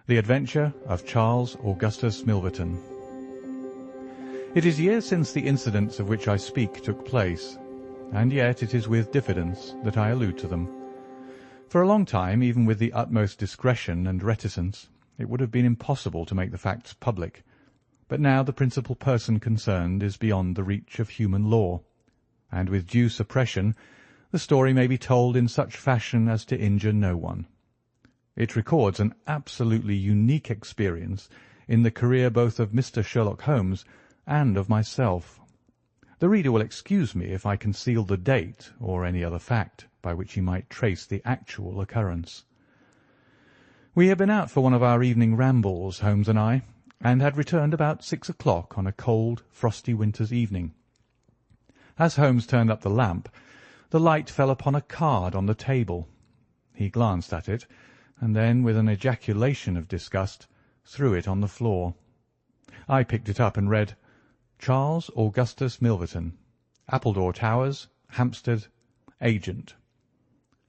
The Adventure of Charles Augustus Milverton. It is years since the incidents of which I speak took place, and yet it is with diffidence that I allude to them. For a long time, even with the utmost discretion and reticence, it would have been impossible to make the facts public, but now the principal person concerned is beyond the reach of human law, and with due suppression the story may be told in such fashion as to injure no one. It records an absolutely unique experience in the career both of Mr. Sherlock Holmes and of myself. The reader will excuse me if I conceal the date or any other fact by which he might trace the actual occurrence. We had been out for one of our evening rambles, Holmes and I, and had returned about 6 o'clock on a cold, frosty winter's evening. As Holmes turned up the lamp, the light fell upon a card on the table. He glanced at it, and then, with an ejaculation of disgust, threw it on the floor. I picked it up and read, "Charles Augustus Milverton, Appledore Towers, Hampstead, Agent."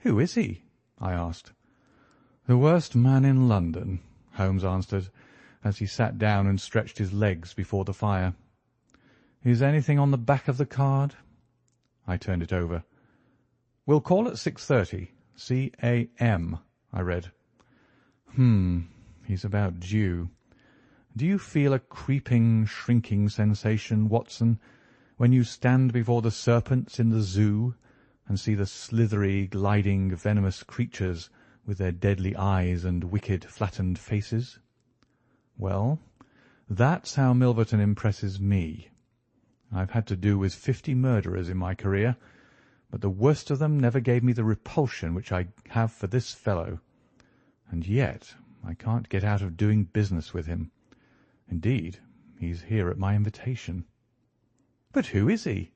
"Who is he?" I asked. "The worst man in London," Holmes answered, as he sat down and stretched his legs before the fire. "Is anything on the back of the card?" I turned it over. "Will call at 6:30. C.A.M." I read. He's about due. Do you feel a creeping, shrinking sensation, Watson, when you stand before the serpents in the zoo and see the slithery, gliding, venomous creatures with their deadly eyes and wicked, flattened faces? Well, that's how Milverton impresses me. I've had to do with 50 murderers in my career, but the worst of them never gave me the repulsion which I have for this fellow. And yet I can't get out of doing business with him. Indeed, he's here at my invitation. But who is he?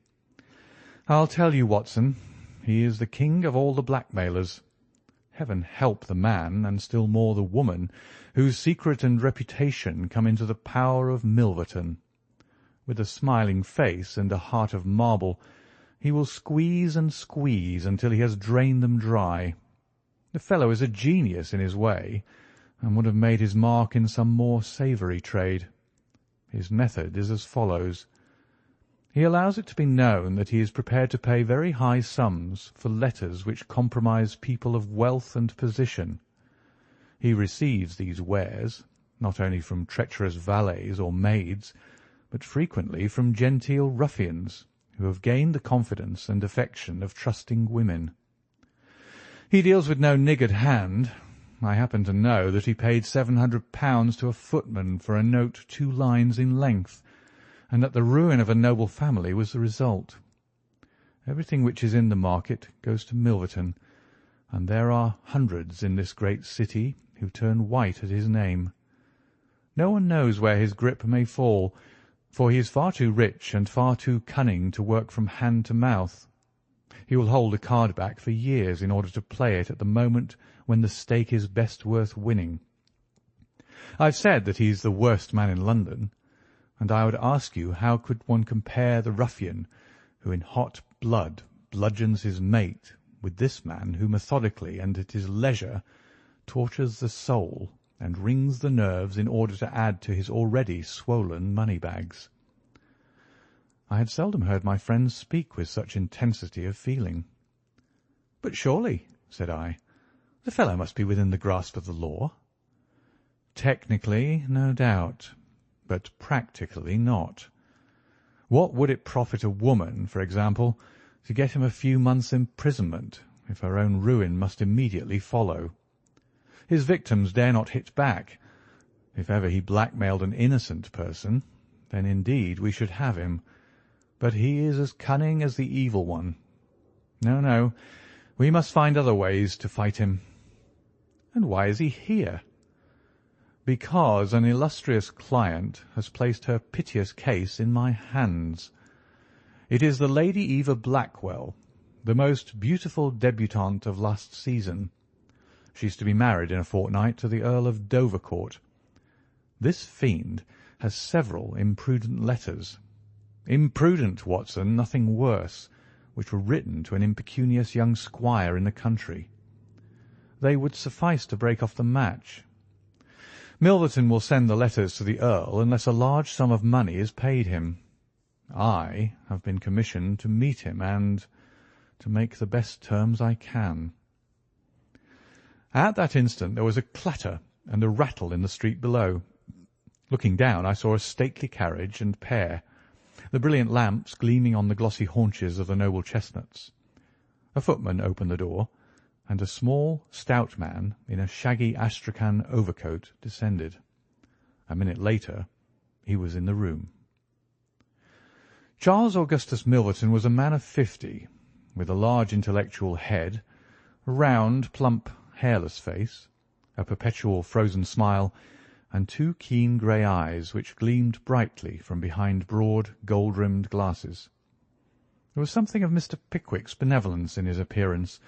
I'll tell you, Watson. He is the king of all the blackmailers. Heaven help the man, and still more the woman, whose secret and reputation come into the power of Milverton. With a smiling face and a heart of marble, he will squeeze and squeeze until he has drained them dry. The fellow is a genius in his way, and would have made his mark in some more savoury trade. His method is as follows. He allows it to be known that he is prepared to pay very high sums for letters which compromise people of wealth and position. He receives these wares, not only from treacherous valets or maids, but frequently from genteel ruffians, who have gained the confidence and affection of trusting women. He deals with no niggard hand. I happen to know that he paid £700 to a footman for a note 2 lines in length, and that the ruin of a noble family was the result. Everything which is in the market goes to Milverton, and there are hundreds in this great city who turn white at his name. No one knows where his grip may fall, for he is far too rich and far too cunning to work from hand to mouth. He will hold a card back for years in order to play it at the moment when the stake is best worth winning. I've said that he is the worst man in London, and I would ask you how could one compare the ruffian who in hot blood bludgeons his mate with this man who methodically and at his leisure tortures the soul and wrings the nerves in order to add to his already swollen money-bags. I had seldom heard my friends speak with such intensity of feeling. "But surely," said I, "the fellow must be within the grasp of the law." "Technically, no doubt, but practically not. What would it profit a woman, for example, to get him a few months' imprisonment if her own ruin must immediately follow? His victims dare not hit back. If ever he blackmailed an innocent person, then indeed we should have him. But he is as cunning as the evil one. No, we must find other ways to fight him." "And why is he here?" "Because an illustrious client has placed her piteous case in my hands. It is the Lady Eva Blackwell, the most beautiful debutante of last season. She is to be married in a fortnight to the Earl of Dovercourt. This fiend has several imprudent letters. Imprudent, Watson, nothing worse, which were written to an impecunious young squire in the country. They would suffice to break off the match. Milverton will send the letters to the Earl unless a large sum of money is paid him. I have been commissioned to meet him and to make the best terms I can." At that instant there was a clatter and a rattle in the street below. Looking down, I saw a stately carriage and pair, the brilliant lamps gleaming on the glossy haunches of the noble chestnuts. A footman opened the door, and a small, stout man in a shaggy astrakhan overcoat descended. A minute later he was in the room. Charles Augustus Milverton was a man of 50, with a large intellectual head, a round, plump, hairless face, a perpetual frozen smile, and two keen grey eyes which gleamed brightly from behind broad, gold-rimmed glasses. There was something of Mr. Pickwick's benevolence in his appearance,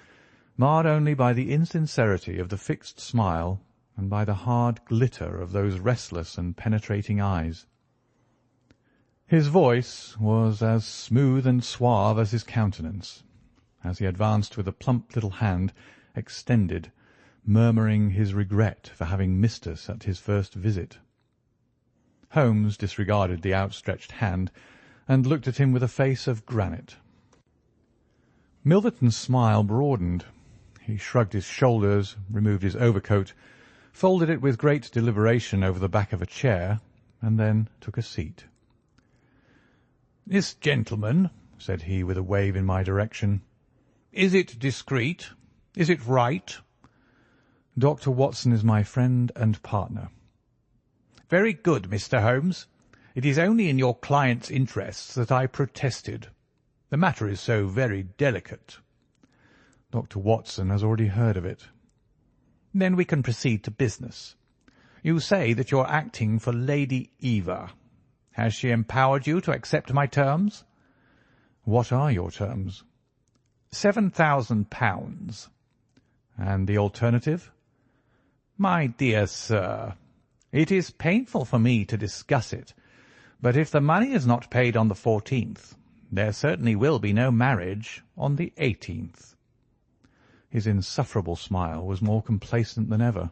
marred only by the insincerity of the fixed smile and by the hard glitter of those restless and penetrating eyes. His voice was as smooth and suave as his countenance, as he advanced with a plump little hand extended, murmuring his regret for having missed us at his first visit. Holmes disregarded the outstretched hand and looked at him with a face of granite. Milverton's smile broadened. He shrugged his shoulders, removed his overcoat, folded it with great deliberation over the back of a chair, and then took a seat. "This gentleman," said he, with a wave in my direction, "is it discreet? Is it right?" "Dr. Watson is my friend and partner." "Very good, Mr. Holmes. It is only in your client's interests that I protested. The matter is so very delicate." "Dr. Watson has already heard of it." "Then we can proceed to business. You say that you are acting for Lady Eva. Has she empowered you to accept my terms?" "What are your terms?" £7,000. "And the alternative?" "My dear sir, it is painful for me to discuss it, but if the money is not paid on the 14th, there certainly will be no marriage on the 18th. His insufferable smile was more complacent than ever.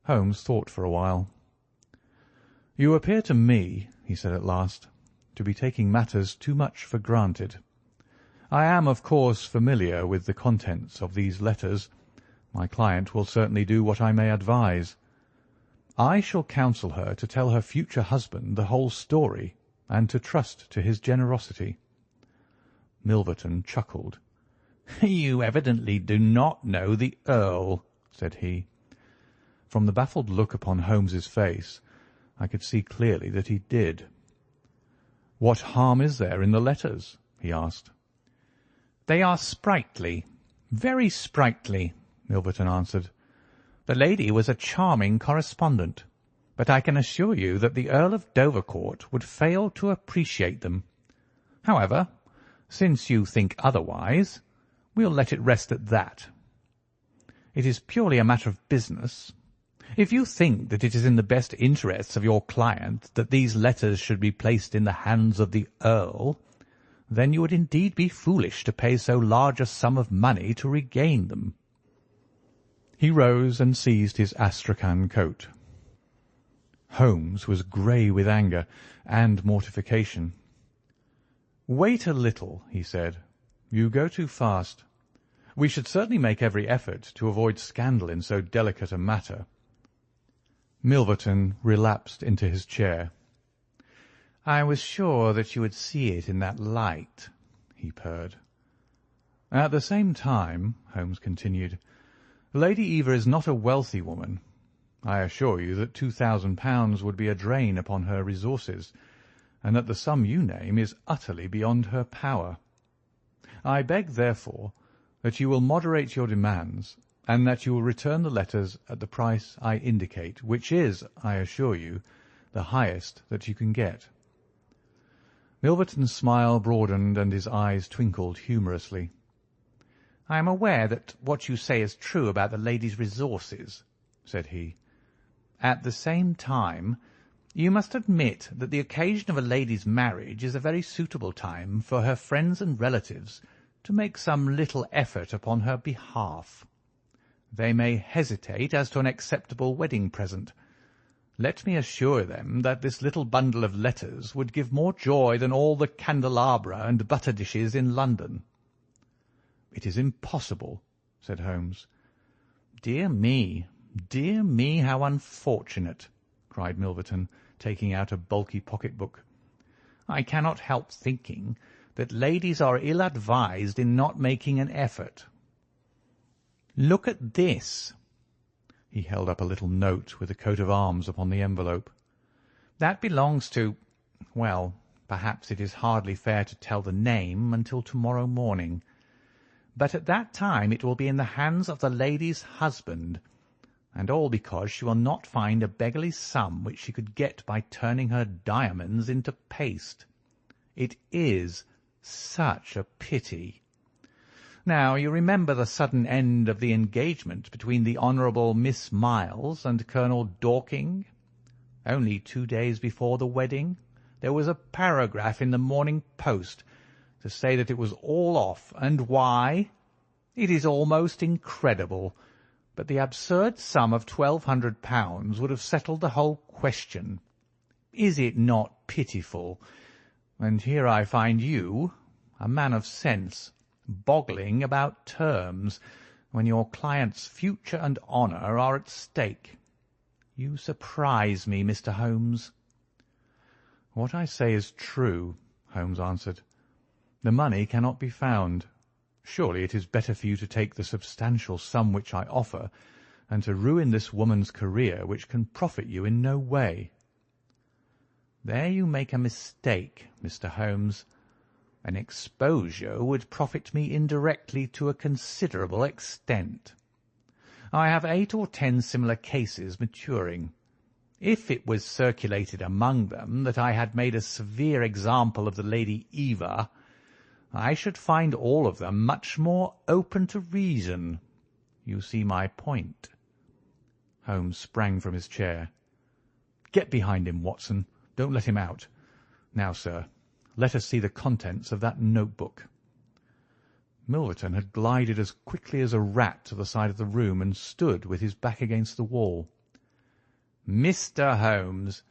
Holmes thought for a while. "You appear to me," he said at last, "to be taking matters too much for granted. I am, of course, familiar with the contents of these letters. My client will certainly do what I may advise. I shall counsel her to tell her future husband the whole story, and to trust to his generosity." Milverton chuckled. "You evidently do not know the Earl," said he. From the baffled look upon Holmes's face, I could see clearly that he did. "What harm is there in the letters?" he asked. "They are sprightly, very sprightly," Milverton answered. "The lady was a charming correspondent, but I can assure you that the Earl of Dovercourt would fail to appreciate them. However, since you think otherwise, we'll let it rest at that. It is purely a matter of business. If you think that it is in the best interests of your client that these letters should be placed in the hands of the Earl, then you would indeed be foolish to pay so large a sum of money to regain them." He rose and seized his astrakhan coat. Holmes was grey with anger and mortification. "Wait a little," he said. "You go too fast. We should certainly make every effort to avoid scandal in so delicate a matter." Milverton relapsed into his chair. "I was sure that you would see it in that light," he purred. "At the same time," Holmes continued, "Lady Eva is not a wealthy woman. I assure you that £2,000 would be a drain upon her resources, and that the sum you name is utterly beyond her power. I beg, therefore, that you will moderate your demands, and that you will return the letters at the price I indicate, which is, I assure you, the highest that you can get." Milverton's smile broadened and his eyes twinkled humorously. "I am aware that what you say is true about the lady's resources," said he. "At the same time, you must admit that the occasion of a lady's marriage is a very suitable time for her friends and relatives to make some little effort upon her behalf. They may hesitate as to an acceptable wedding present, Let me assure them that this little bundle of letters would give more joy than all the candelabra and butter dishes in London." "It is impossible," said Holmes. Dear me, how unfortunate," cried Milverton, taking out a bulky pocket-book. "I cannot help thinking that ladies are ill-advised in not making an effort. Look at this." He held up a little note with a coat of arms upon the envelope. "That belongs to— well, perhaps it is hardly fair to tell the name until tomorrow morning. But at that time it will be in the hands of the lady's husband, and all because she will not find a beggarly sum which she could get by turning her diamonds into paste. It is such a pity. Now, you remember the sudden end of the engagement between the Honourable Miss Miles and Colonel Dorking? Only 2 days before the wedding there was a paragraph in the Morning Post to say that it was all off, and why? It is almost incredible, but the absurd sum of £1,200 would have settled the whole question. Is it not pitiful? And here I find you, a man of sense, boggling about terms, when your client's future and honour are at stake. You surprise me, Mr. Holmes." "What I say is true," Holmes answered. "The money cannot be found. Surely it is better for you to take the substantial sum which I offer, and to ruin this woman's career, which can profit you in no way." "There you make a mistake, Mr. Holmes. An exposure would profit me indirectly to a considerable extent. I have 8 or 10 similar cases maturing. If it was circulated among them that I had made a severe example of the Lady Eva, I should find all of them much more open to reason. You see my point." Holmes sprang from his chair. "Get behind him, Watson. Don't let him out. Now, sir, let us see the contents of that notebook." Milverton had glided as quickly as a rat to the side of the room and stood with his back against the wall. "Mr. Holmes,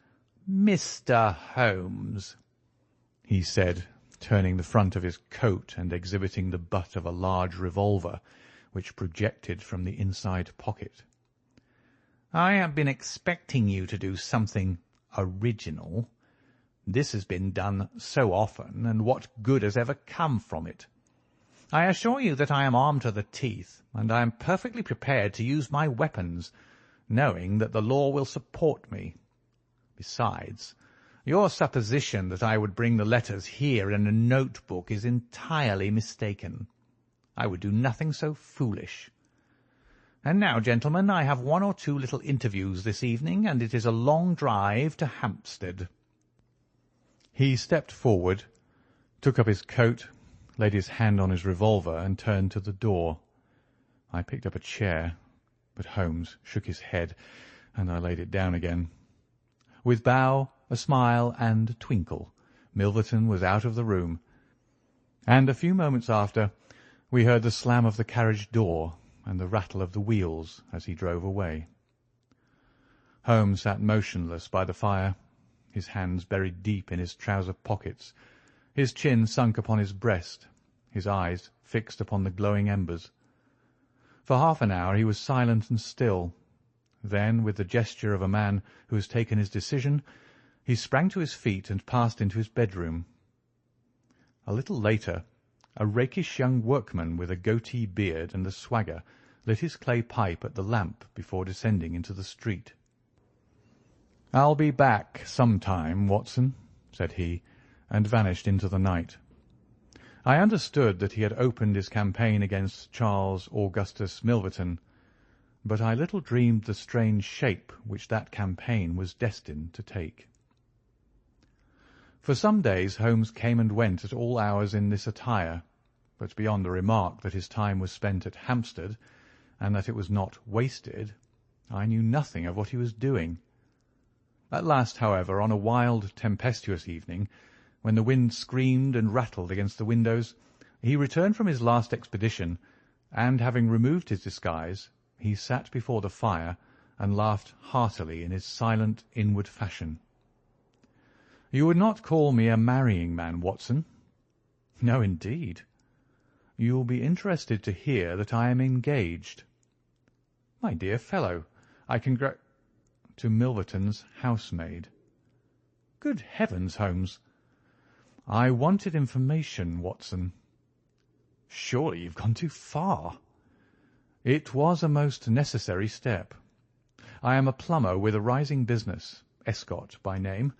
he said, turning the front of his coat and exhibiting the butt of a large revolver, which projected from the inside pocket. "I have been expecting you to do something original. This has been done so often, and what good has ever come from it? I assure you that I am armed to the teeth, and I am perfectly prepared to use my weapons, knowing that the law will support me. Besides, your supposition that I would bring the letters here in a notebook is entirely mistaken. I would do nothing so foolish. And now, gentlemen, I have 1 or 2 little interviews this evening, and it is a long drive to Hampstead." He stepped forward, took up his coat, laid his hand on his revolver, and turned to the door. I picked up a chair, but Holmes shook his head, and I laid it down again. With bow, a smile, and a twinkle, Milverton was out of the room, and a few moments after we heard the slam of the carriage door and the rattle of the wheels as he drove away. Holmes sat motionless by the fire, his hands buried deep in his trouser pockets, his chin sunk upon his breast, his eyes fixed upon the glowing embers. For half an hour he was silent and still. Then, with the gesture of a man who has taken his decision, he sprang to his feet and passed into his bedroom. A little later, a rakish young workman with a goatee beard and a swagger lit his clay pipe at the lamp before descending into the street. "I'll be back some time, Watson," said he, and vanished into the night. I understood that he had opened his campaign against Charles Augustus Milverton, but I little dreamed the strange shape which that campaign was destined to take. For some days Holmes came and went at all hours in this attire, but beyond the remark that his time was spent at Hampstead, and that it was not wasted, I knew nothing of what he was doing. At last, however, on a wild, tempestuous evening, when the wind screamed and rattled against the windows, he returned from his last expedition, and, having removed his disguise, he sat before the fire and laughed heartily in his silent, inward fashion. "You would not call me a marrying man, Watson?" "No, indeed." "You will be interested to hear that I am engaged." "My dear fellow, I to Milverton's housemaid." "Good heavens, Holmes!" "I wanted information, Watson." "Surely you've gone too far." "It was a most necessary step. I am a plumber with a rising business, Escott by name.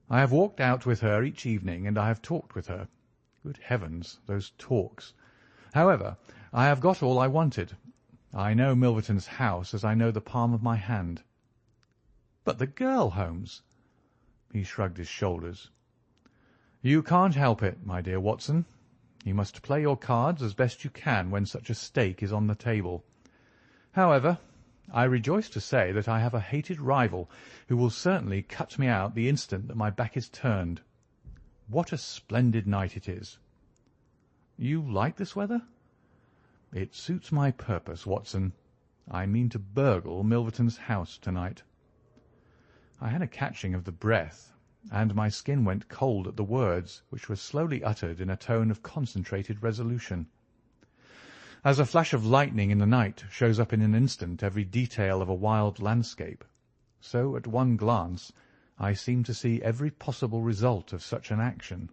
I have walked out with her each evening, and I have talked with her. Good heavens, those talks! However, I have got all I wanted. I know Milverton's house as I know the palm of my hand." "But the girl, Holmes?" He shrugged his shoulders. "You can't help it, my dear Watson. You must play your cards as best you can when such a stake is on the table. However, I rejoice to say that I have a hated rival who will certainly cut me out the instant that my back is turned. What a splendid night it is!" "You like this weather?" "It suits my purpose, Watson. I mean to burgle Milverton's house to-night." I had a catching of the breath, and my skin went cold at the words, which were slowly uttered in a tone of concentrated resolution. As a flash of lightning in the night shows up in an instant every detail of a wild landscape, so at one glance I seemed to see every possible result of such an action.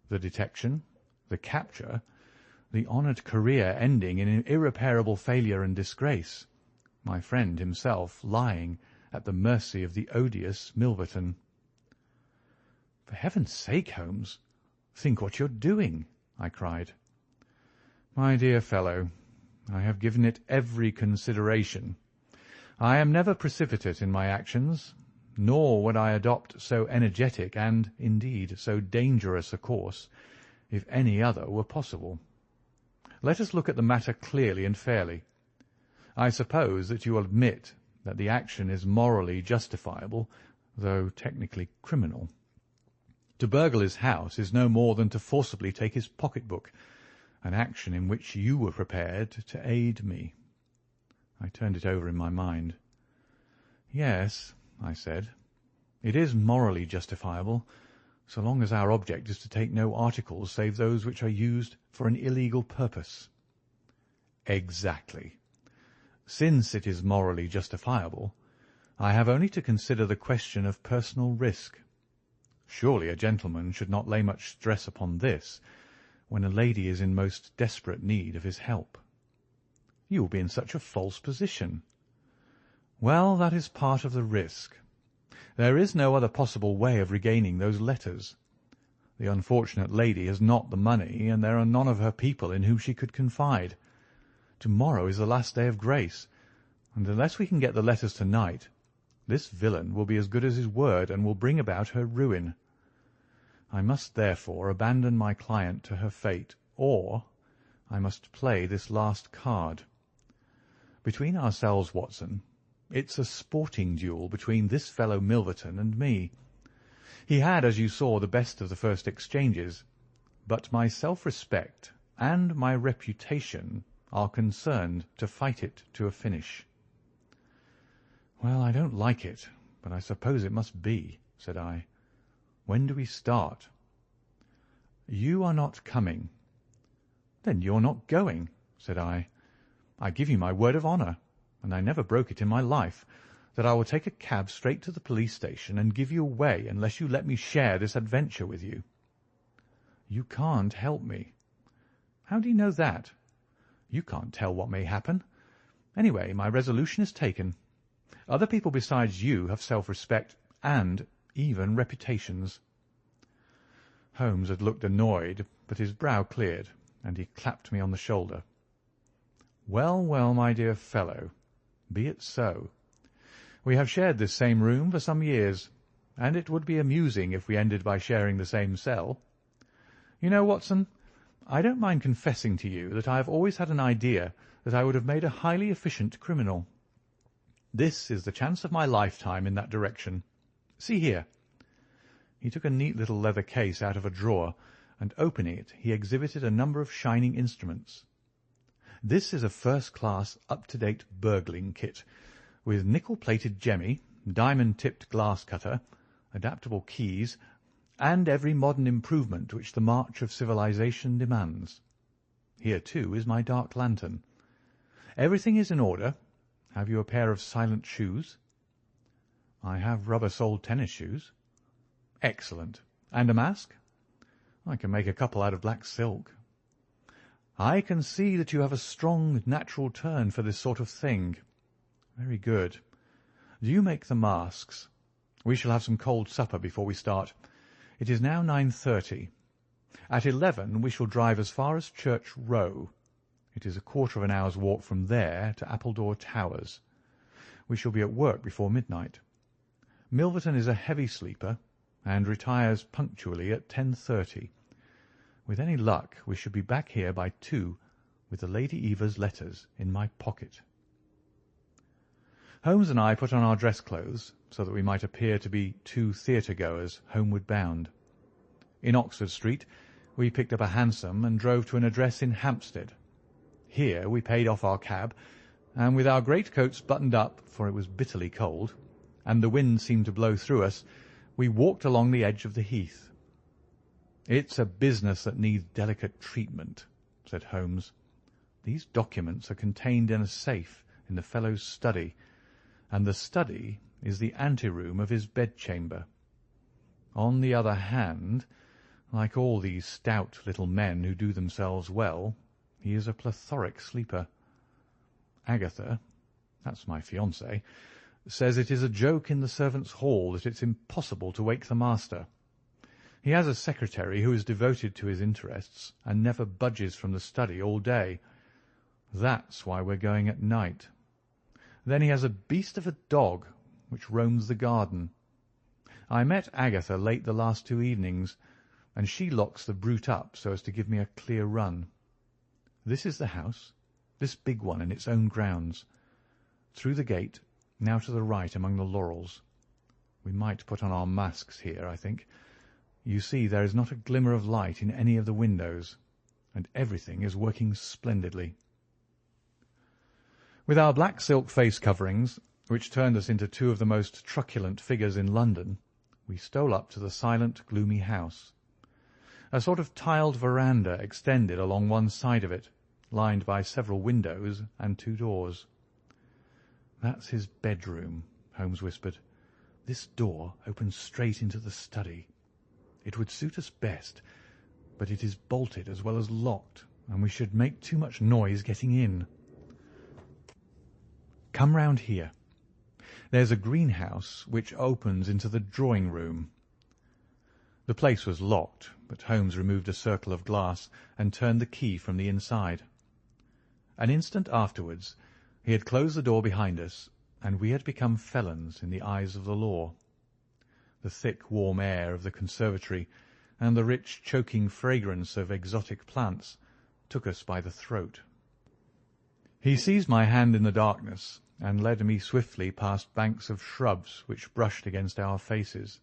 The detection, the capture, the honoured career ending in irreparable failure and disgrace, my friend himself lying at the mercy of the odious Milverton. "For heaven's sake, Holmes, think what you're doing!" I cried. "My dear fellow, I have given it every consideration. I am never precipitate in my actions, nor would I adopt so energetic and, indeed, so dangerous a course if any other were possible. Let us look at the matter clearly and fairly. I suppose that you will admit that the action is morally justifiable, though technically criminal. To burgle his house is no more than to forcibly take his pocket-book, an action in which you were prepared to aid me." I turned it over in my mind. "Yes," I said, "it is morally justifiable, so long as our object is to take no articles save those which are used for an illegal purpose." "Exactly. Since it is morally justifiable, I have only to consider the question of personal risk. Surely a gentleman should not lay much stress upon this when a lady is in most desperate need of his help." "You will be in such a false position." "Well, that is part of the risk. There is no other possible way of regaining those letters. The unfortunate lady has not the money, and there are none of her people in whom she could confide. To-morrow is the last day of grace, and unless we can get the letters to-night, this villain will be as good as his word and will bring about her ruin. I must therefore abandon my client to her fate, or I must play this last card. Between ourselves, Watson, it's a sporting duel between this fellow Milverton and me. He had, as you saw, the best of the first exchanges, but my self-respect and my reputation are concerned to fight it to a finish." "Well, I don't like it, but I suppose it must be," said I. "When do we start?" "You are not coming." "Then you're not going," said I. "I give you my word of honour, and I never broke it in my life, that I will take a cab straight to the police station and give you away unless you let me share this adventure with you." "You can't help me." "How do you know that?" "You can't tell what may happen. Anyway, my resolution is taken. Other people besides you have self-respect and even reputations." Holmes had looked annoyed, but his brow cleared, and he clapped me on the shoulder. "Well, well, my dear fellow, be it so. We have shared this same room for some years, and it would be amusing if we ended by sharing the same cell. You know, Watson, I don't mind confessing to you that I have always had an idea that I would have made a highly efficient criminal. This is the chance of my lifetime in that direction. See here." He took a neat little leather case out of a drawer, and opening it, he exhibited a number of shining instruments. "This is a first-class, up-to-date burgling kit, with nickel-plated jemmy, diamond-tipped glass cutter, adaptable keys, and every modern improvement which the march of civilization demands. Here, too, is my dark lantern. Everything is in order. Have you a pair of silent shoes? I have rubber-soled tennis shoes. Excellent. And a mask? I can make a couple out of black silk. I can see that you have a strong natural turn for this sort of thing. Very good. Do you make the masks? We shall have some cold supper before we start. It is now 9:30. At 11 we shall drive as far as Church Row. It is a quarter of an hour's walk from there to Appledore Towers. We shall be at work before midnight. Milverton is a heavy sleeper, and retires punctually at 10:30. With any luck we should be back here by 2, with the Lady Eva's letters in my pocket. Holmes and I put on our dress clothes, so that we might appear to be two theatre-goers homeward bound. In Oxford Street we picked up a hansom and drove to an address in Hampstead. Here we paid off our cab, and with our greatcoats buttoned up, for it was bitterly cold, and the wind seemed to blow through us, we walked along the edge of the heath. "It's a business that needs delicate treatment," said Holmes. "These documents are contained in a safe in the fellow's study, and the study is the anteroom of his bedchamber. On the other hand, like all these stout little men who do themselves well, he is a plethoric sleeper. Agatha, that's my fiancée, says it is a joke in the servants' hall that it's impossible to wake the master. He has a secretary who is devoted to his interests and never budges from the study all day. That's why we're going at night. Then he has a beast of a dog which roams the garden. I met Agatha late the last 2 evenings, and she locks the brute up so as to give me a clear run. This is the house, this big one in its own grounds. Through the gate, now to the right among the laurels. We might put on our masks here, I think. You see, there is not a glimmer of light in any of the windows, and everything is working splendidly." With our black silk face coverings, which turned us into two of the most truculent figures in London, we stole up to the silent, gloomy house. A sort of tiled veranda extended along one side of it, lined by several windows and 2 doors. "That's his bedroom," Holmes whispered. "This door opens straight into the study. It would suit us best, but it is bolted as well as locked, and we should make too much noise getting in. Come round here. There's a greenhouse which opens into the drawing-room." The place was locked, but Holmes removed a circle of glass and turned the key from the inside. An instant afterwards he had closed the door behind us, and we had become felons in the eyes of the law. The thick, warm air of the conservatory and the rich, choking fragrance of exotic plants took us by the throat. He seized my hand in the darkness and led me swiftly past banks of shrubs which brushed against our faces.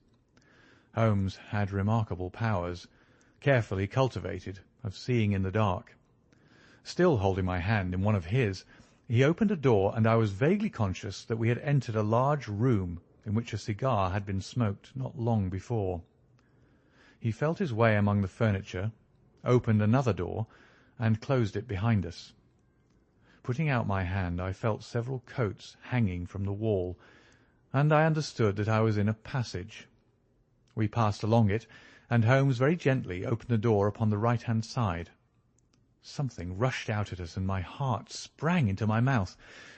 Holmes had remarkable powers, carefully cultivated, of seeing in the dark. Still holding my hand in one of his, he opened a door, and I was vaguely conscious that we had entered a large room in which a cigar had been smoked not long before. He felt his way among the furniture, opened another door, and closed it behind us. Putting out my hand, I felt several coats hanging from the wall, and I understood that I was in a passage. We passed along it, and Holmes very gently opened a door upon the right-hand side. Something rushed out at us, and my heart sprang into my mouth,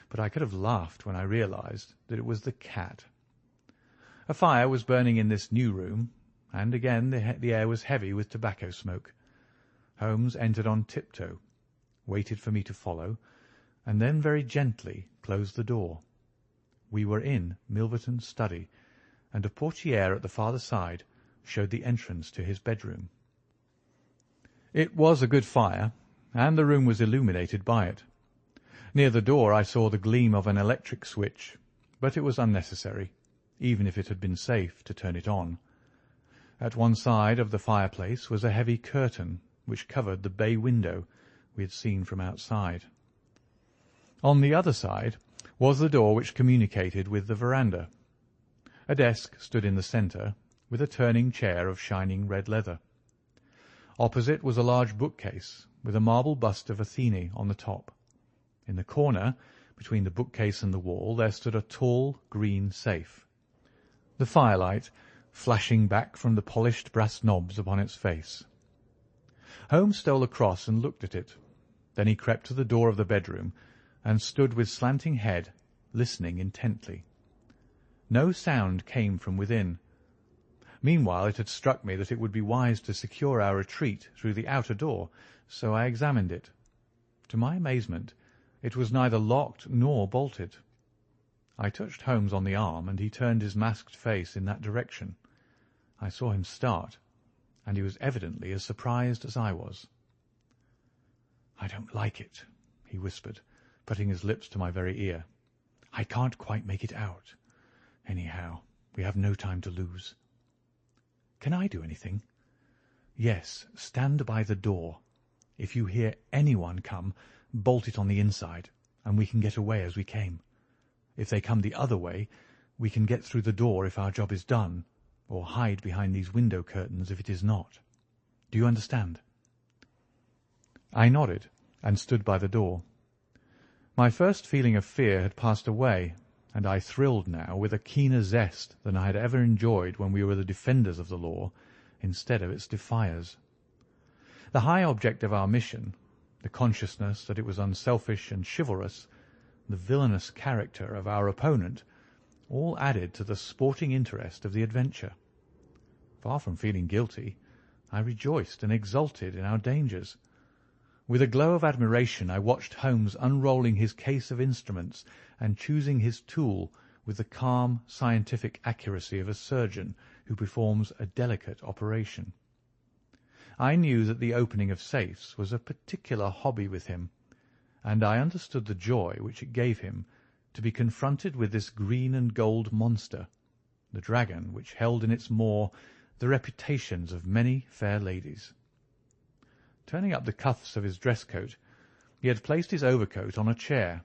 but I could have laughed when I realized that it was the cat. A fire was burning in this new room, and again the air was heavy with tobacco smoke. Holmes entered on tiptoe, waited for me to follow, and then very gently closed the door. We were in Milverton's study, and a portière at the farther side showed the entrance to his bedroom. It was a good fire, and the room was illuminated by it. Near the door I saw the gleam of an electric switch, but it was unnecessary, even if it had been safe to turn it on. At one side of the fireplace was a heavy curtain which covered the bay window we had seen from outside. On the other side was the door which communicated with the veranda. A desk stood in the centre, with a turning chair of shining red leather. Opposite was a large bookcase, with a marble bust of Athene on the top. In the corner, between the bookcase and the wall, there stood a tall green safe. The firelight flashing back from the polished brass knobs upon its face. Holmes stole across and looked at it. Then he crept to the door of the bedroom and stood with slanting head, listening intently. No sound came from within. Meanwhile it had struck me that it would be wise to secure our retreat through the outer door, so I examined it. To my amazement, it was neither locked nor bolted. I touched Holmes on the arm, and he turned his masked face in that direction. I saw him start, and he was evidently as surprised as I was. "I don't like it," he whispered, putting his lips to my very ear. "I can't quite make it out. Anyhow, we have no time to lose." "Can I do anything?" "Yes, stand by the door. If you hear anyone come, bolt it on the inside, and we can get away as we came. If they come the other way, we can get through the door if our job is done, or hide behind these window curtains if it is not. Do you understand?" I nodded and stood by the door. My first feeling of fear had passed away, and I thrilled now with a keener zest than I had ever enjoyed when we were the defenders of the law instead of its defiers. The high object of our mission, the consciousness that it was unselfish and chivalrous, the villainous character of our opponent, all added to the sporting interest of the adventure. Far from feeling guilty, I rejoiced and exulted in our dangers. With a glow of admiration I watched Holmes unrolling his case of instruments and choosing his tool with the calm, scientific accuracy of a surgeon who performs a delicate operation. I knew that the opening of safes was a particular hobby with him, and I understood the joy which it gave him to be confronted with this green and gold monster, the dragon which held in its maw the reputations of many fair ladies. Turning up the cuffs of his dress coat, he had placed his overcoat on a chair.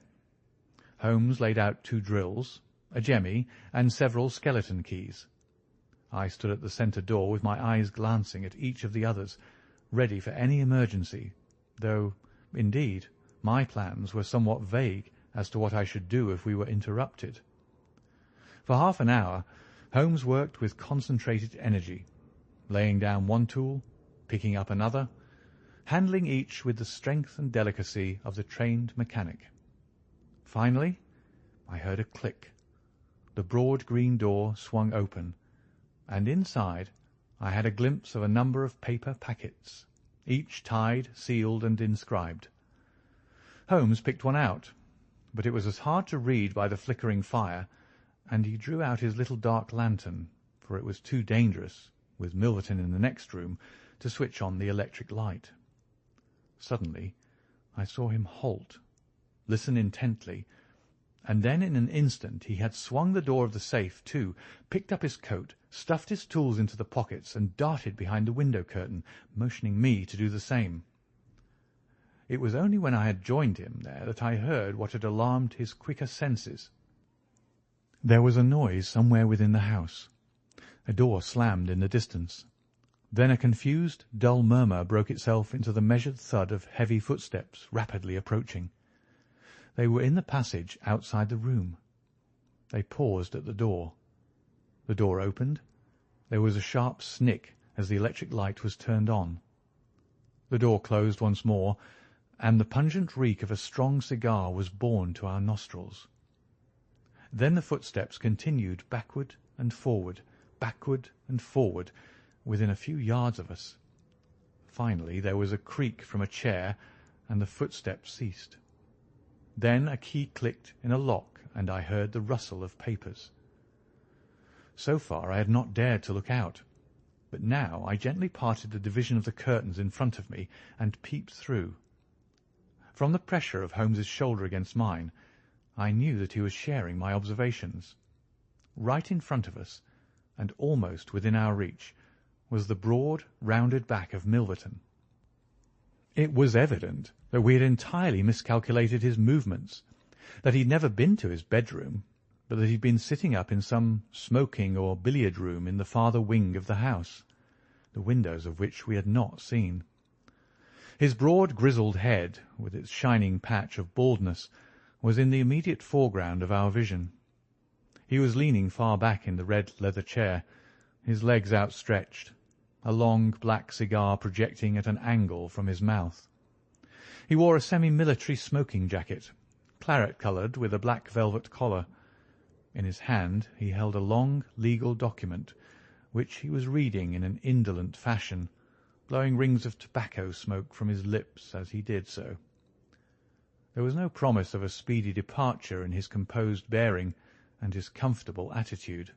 Holmes laid out 2 drills, a jemmy, and several skeleton keys. I stood at the centre door with my eyes glancing at each of the others, ready for any emergency, though, indeed, my plans were somewhat vague as to what I should do if we were interrupted. For half an hour Holmes worked with concentrated energy, laying down one tool, picking up another, handling each with the strength and delicacy of the trained mechanic. Finally, I heard a click. The broad green door swung open, and inside I had a glimpse of a number of paper packets, each tied, sealed, and inscribed. Holmes picked one out, but it was as hard to read by the flickering fire, and he drew out his little dark lantern, for it was too dangerous, with Milverton in the next room, to switch on the electric light. Suddenly I saw him halt, listen intently, and then in an instant he had swung the door of the safe to, picked up his coat, stuffed his tools into the pockets, and darted behind the window curtain, motioning me to do the same. It was only when I had joined him there that I heard what had alarmed his quicker senses. There was a noise somewhere within the house. A door slammed in the distance. Then a confused, dull murmur broke itself into the measured thud of heavy footsteps rapidly approaching. They were in the passage outside the room. They paused at the door. The door opened. There was a sharp snick as the electric light was turned on. The door closed once more, and the pungent reek of a strong cigar was borne to our nostrils. Then the footsteps continued backward and forward, within a few yards of us. Finally there was a creak from a chair, and the footsteps ceased. Then a key clicked in a lock, and I heard the rustle of papers. So far I had not dared to look out, but now I gently parted the division of the curtains in front of me and peeped through. From the pressure of Holmes's shoulder against mine, I knew that he was sharing my observations. Right in front of us, and almost within our reach, was the broad, rounded back of Milverton. It was evident that we had entirely miscalculated his movements. that he'd never been to his bedroom, but that he'd been sitting up in some smoking or billiard room in the farther wing of the house, the windows of which we had not seen. His broad grizzled head, with its shining patch of baldness, was in the immediate foreground of our vision. He was leaning far back in the red leather chair, his legs outstretched, a long black cigar projecting at an angle from his mouth. He wore a semi-military smoking jacket, claret-coloured with a black velvet collar. In his hand he held a long legal document, which he was reading in an indolent fashion, blowing rings of tobacco smoke from his lips as he did so. There was no promise of a speedy departure in his composed bearing and his comfortable attitude.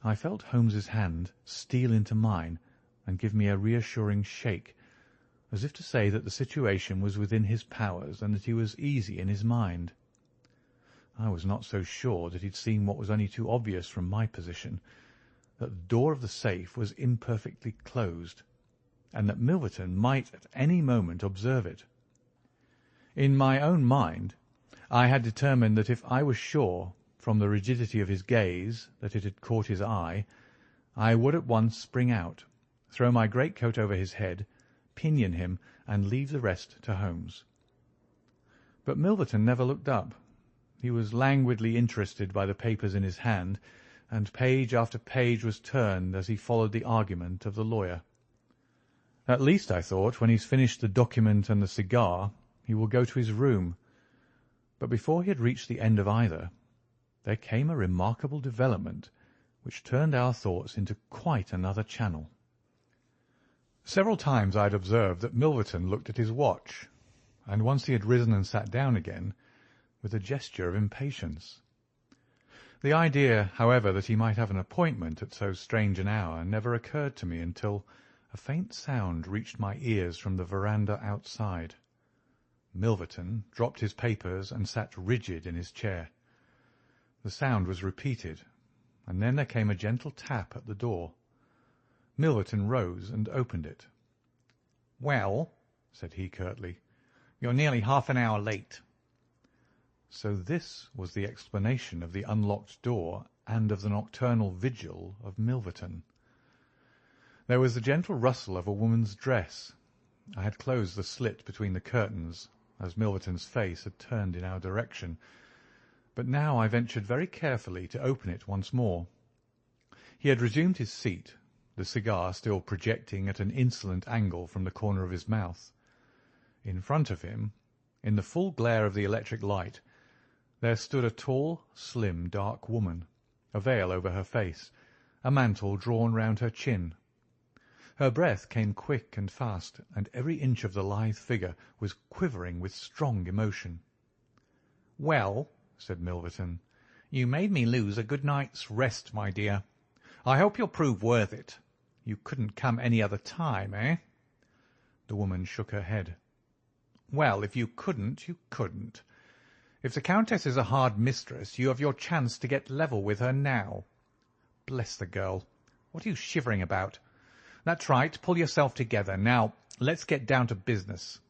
I felt Holmes's hand steal into mine and give me a reassuring shake, as if to say that the situation was within his powers and that he was easy in his mind. I was not so sure that he'd seen what was only too obvious from my position, that the door of the safe was imperfectly closed, and that Milverton might at any moment observe it. In my own mind I had determined that if I was sure, from the rigidity of his gaze, that it had caught his eye, I would at once spring out, throw my greatcoat over his head, pinion him, and leave the rest to Holmes. But Milverton never looked up. He was languidly interested by the papers in his hand, and page after page was turned as he followed the argument of the lawyer. At least, I thought, when he's finished the document and the cigar, he will go to his room. But before he had reached the end of either, there came a remarkable development which turned our thoughts into quite another channel. Several times I had observed that Milverton looked at his watch, and once he had risen and sat down again, with a gesture of impatience. The idea, however, that he might have an appointment at so strange an hour never occurred to me until a faint sound reached my ears from the veranda outside. Milverton dropped his papers and sat rigid in his chair. The sound was repeated, and then there came a gentle tap at the door. Milverton rose and opened it. "Well," said he curtly, "you're nearly half an hour late." So this was the explanation of the unlocked door and of the nocturnal vigil of Milverton. There was the gentle rustle of a woman's dress. I had closed the slit between the curtains, as Milverton's face had turned in our direction, but now I ventured very carefully to open it once more. He had resumed his seat, the cigar still projecting at an insolent angle from the corner of his mouth. In front of him, in the full glare of the electric light, there stood a tall, slim, dark woman, a veil over her face, a mantle drawn round her chin. Her breath came quick and fast, and every inch of the lithe figure was quivering with strong emotion. "Well," said Milverton, "you made me lose a good night's rest, my dear. I hope you'll prove worth it. You couldn't come any other time, eh?" The woman shook her head. "Well, if you couldn't, you couldn't. If the Countess is a hard mistress, you have your chance to get level with her now. Bless the girl. What are you shivering about? That's right, pull yourself together. Now, let's get down to business."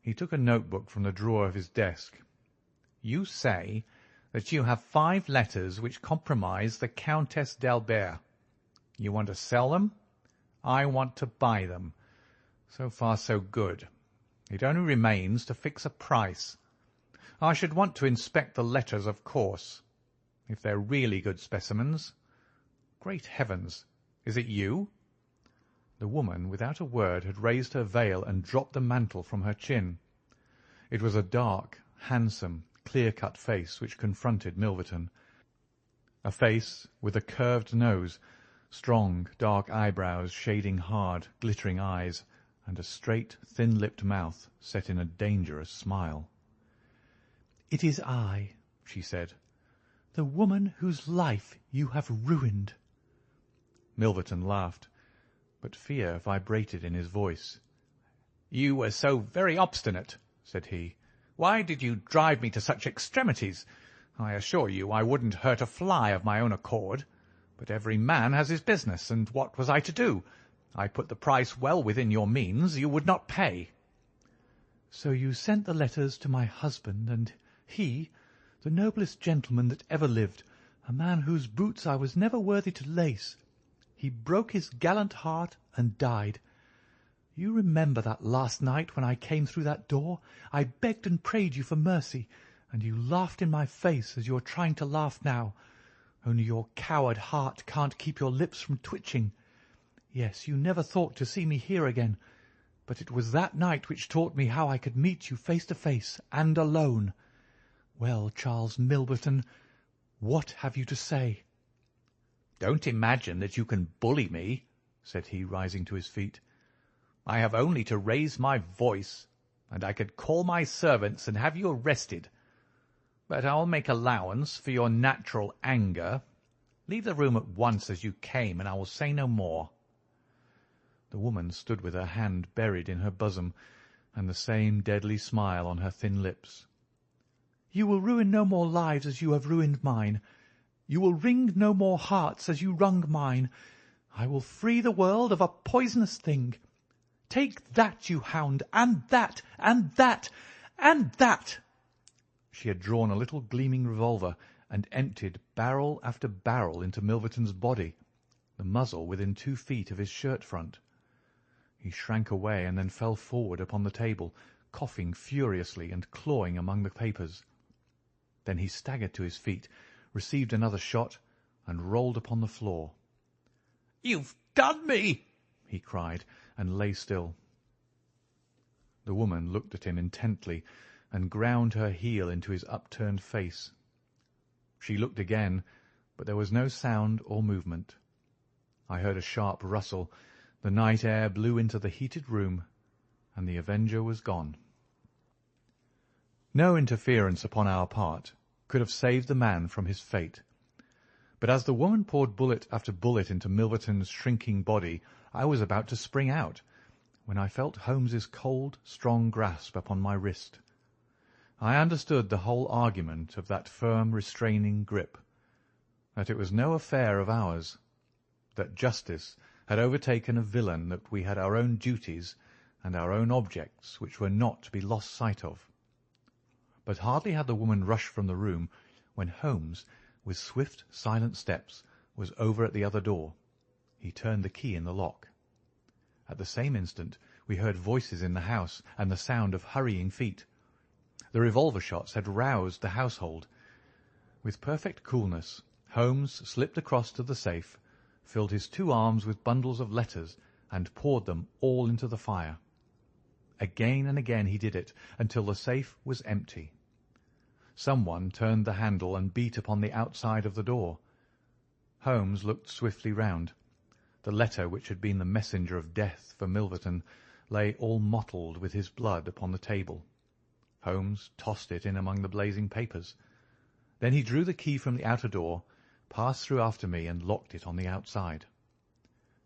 He took a notebook from the drawer of his desk. "You say that you have 5 letters which compromise the Countess d'Albert. You want to sell them? I want to buy them. So far, so good. It only remains to fix a price. I should want to inspect the letters, of course. If they're really good specimens. Great heavens! Is it you?" The woman, without a word, had raised her veil and dropped the mantle from her chin. It was a dark, handsome, clear-cut face which confronted Milverton. A face with a curved nose, strong, dark eyebrows shading hard, glittering eyes, and a straight, thin-lipped mouth set in a dangerous smile. "It is I," she said, "the woman whose life you have ruined." Milverton laughed, but fear vibrated in his voice. "You were so very obstinate," said he. "Why did you drive me to such extremities? I assure you I wouldn't hurt a fly of my own accord. But every man has his business, and what was I to do? I put the price well within your means. You would not pay." So you sent the letters to my husband, and he, the noblest gentleman that ever lived, a man whose boots I was never worthy to lace, he broke his gallant heart and died. You remember that last night when I came through that door, I begged and prayed you for mercy, and you laughed in my face as you are trying to laugh now, only your coward heart can't keep your lips from twitching. Yes, you never thought to see me here again, but it was that night which taught me how I could meet you face to face and alone. Well, Charles Milverton, what have you to say?" "Don't imagine that you can bully me," said he, rising to his feet. "I have only to raise my voice, and I could call my servants and have you arrested. But I'll make allowance for your natural anger. Leave the room at once as you came, and I will say no more." The woman stood with her hand buried in her bosom, and the same deadly smile on her thin lips. "You will ruin no more lives as you have ruined mine. You will wring no more hearts as you wrung mine. I will free the world of a poisonous thing. Take that, you hound, and that, and that, and that!" She had drawn a little gleaming revolver and emptied barrel after barrel into Milverton's body, the muzzle within 2 feet of his shirt front. He shrank away and then fell forward upon the table, coughing furiously and clawing among the papers. Then he staggered to his feet, received another shot, and rolled upon the floor. "You've done me!" he cried, and lay still. The woman looked at him intently and ground her heel into his upturned face. She looked again, but there was no sound or movement. I heard a sharp rustle. The night air blew into the heated room, and the avenger was gone. No interference upon our part could have saved the man from his fate. But as the woman poured bullet after bullet into Milverton's shrinking body, I was about to spring out, when I felt Holmes's cold, strong grasp upon my wrist. I understood the whole argument of that firm, restraining grip, that it was no affair of ours, that justice had overtaken a villain, that we had our own duties and our own objects which were not to be lost sight of. But hardly had the woman rushed from the room when Holmes, with swift, silent steps, was over at the other door. He turned the key in the lock. At the same instant we heard voices in the house and the sound of hurrying feet. The revolver shots had roused the household. With perfect coolness, Holmes slipped across to the safe, filled his 2 arms with bundles of letters, and poured them all into the fire. Again and again he did it, until the safe was empty. Someone turned the handle and beat upon the outside of the door. Holmes looked swiftly round. The letter which had been the messenger of death for Milverton lay all mottled with his blood upon the table. Holmes tossed it in among the blazing papers. Then he drew the key from the outer door, passed through after me, and locked it on the outside.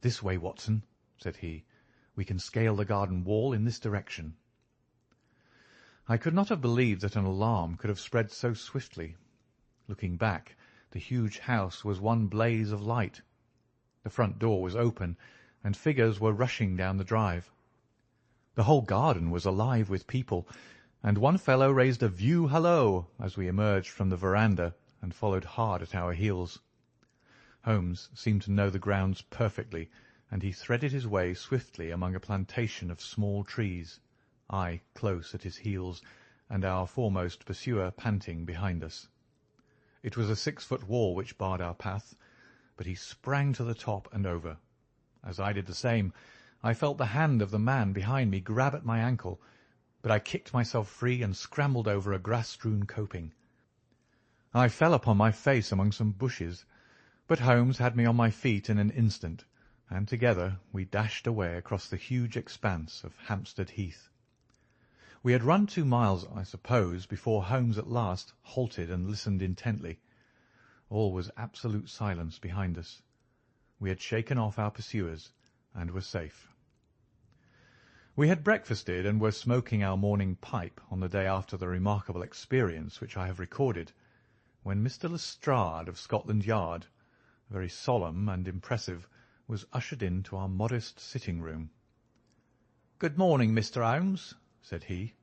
"This way, Watson," said he. "We can scale the garden wall in this direction." I could not have believed that an alarm could have spread so swiftly. Looking back, the huge house was one blaze of light. The front door was open, and figures were rushing down the drive. The whole garden was alive with people, and one fellow raised a view hallo as we emerged from the veranda and followed hard at our heels. Holmes seemed to know the grounds perfectly, and he threaded his way swiftly among a plantation of small trees, I close at his heels, and our foremost pursuer panting behind us. It was a 6-foot wall which barred our path, but he sprang to the top and over. As I did the same, I felt the hand of the man behind me grab at my ankle, but I kicked myself free and scrambled over a grass-strewn coping. I fell upon my face among some bushes, but Holmes had me on my feet in an instant, and together we dashed away across the huge expanse of Hampstead Heath. We had run 2 miles, I suppose, before Holmes at last halted and listened intently. All was absolute silence behind us. We had shaken off our pursuers, and were safe. We had breakfasted and were smoking our morning pipe on the day after the remarkable experience which I have recorded, when Mr. Lestrade of Scotland Yard, very solemn and impressive, was ushered into our modest sitting-room. "Good morning, Mr. Holmes," said he.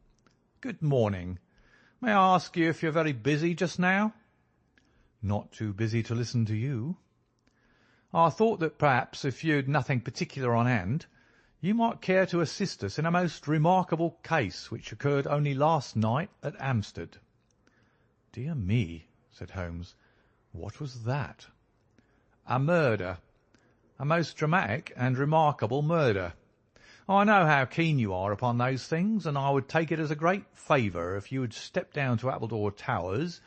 Good morning. May I ask you if you're very busy just now? Not too busy to listen to you. I thought that perhaps if you'd nothing particular on hand, you might care to assist us in a most remarkable case which occurred only last night at Hampstead. Dear me, said Holmes. What was that? A murder. A most dramatic and remarkable murder. I know how keen you are upon those things, and I would take it as a great favour if you would step down to Appledore Towers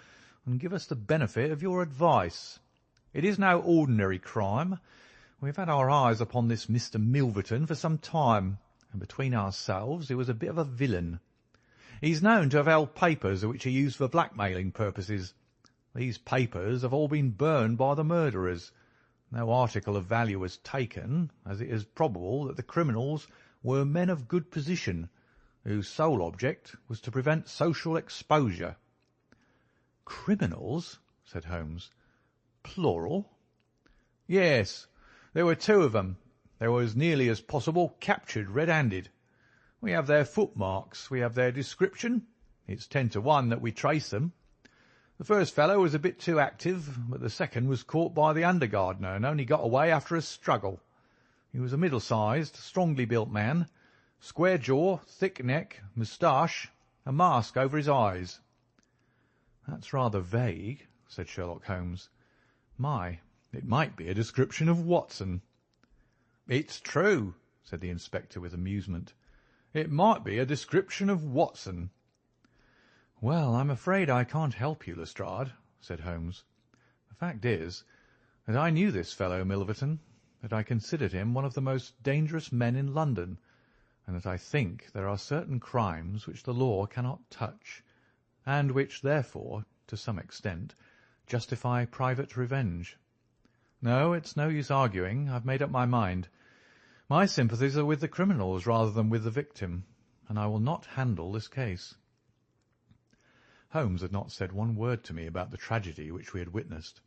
and give us the benefit of your advice. It is no ordinary crime. We have had our eyes upon this Mr. Milverton for some time, and between ourselves he was a bit of a villain. He's known to have held papers which he used for blackmailing purposes. These papers have all been burned by the murderers. No article of value was taken, as it is probable that the criminals were men of good position, whose sole object was to prevent social exposure. Criminals? Said Holmes. Plural? Yes, there were two of them. They were as nearly as possible captured red-handed. We have their footmarks, we have their description. It's 10 to 1 that we trace them. The first fellow was a bit too active, but the second was caught by the under gardener and only got away after a struggle. He was a middle-sized, strongly built man, square jaw, thick neck, moustache, a mask over his eyes. That's rather vague, said Sherlock Holmes. It might be a description of Watson. It's true, said the inspector with amusement. It might be a description of Watson. Well, I'm afraid I can't help you, Lestrade, said Holmes. The fact is that I knew this fellow Milverton, that I considered him one of the most dangerous men in London, and that I think there are certain crimes which the law cannot touch, and which, therefore, to some extent, justify private revenge. No, it's no use arguing. I've made up my mind. My sympathies are with the criminals rather than with the victim, and I will not handle this case. Holmes had not said one word to me about the tragedy which we had witnessed,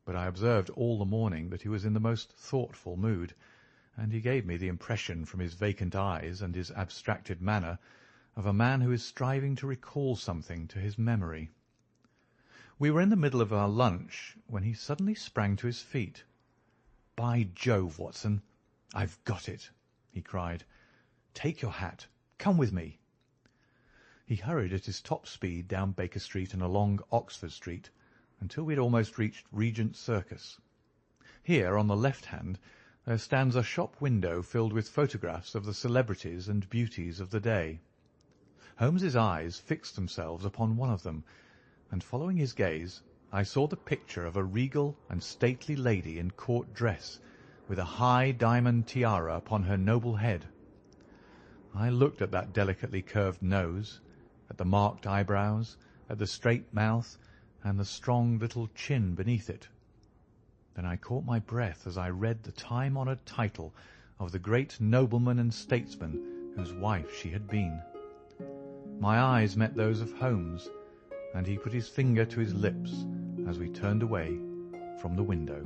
but I observed all the morning that he was in the most thoughtful mood, and he gave me the impression from his vacant eyes and his abstracted manner of a man who is striving to recall something to his memory. We were in the middle of our lunch when he suddenly sprang to his feet. "By Jove, Watson, I've got it!" he cried. "Take your hat. Come with me." He hurried at his top speed down Baker Street and along Oxford Street until we had almost reached Regent Circus. Here, on the left hand, there stands a shop window filled with photographs of the celebrities and beauties of the day. Holmes's eyes fixed themselves upon one of them, and following his gaze, I saw the picture of a regal and stately lady in court dress, with a high diamond tiara upon her noble head. I looked at that delicately curved nose, at the marked eyebrows, at the straight mouth, and the strong little chin beneath it. Then I caught my breath as I read the time-honoured title of the great nobleman and statesman whose wife she had been. My eyes met those of Holmes, and he put his finger to his lips as we turned away from the window.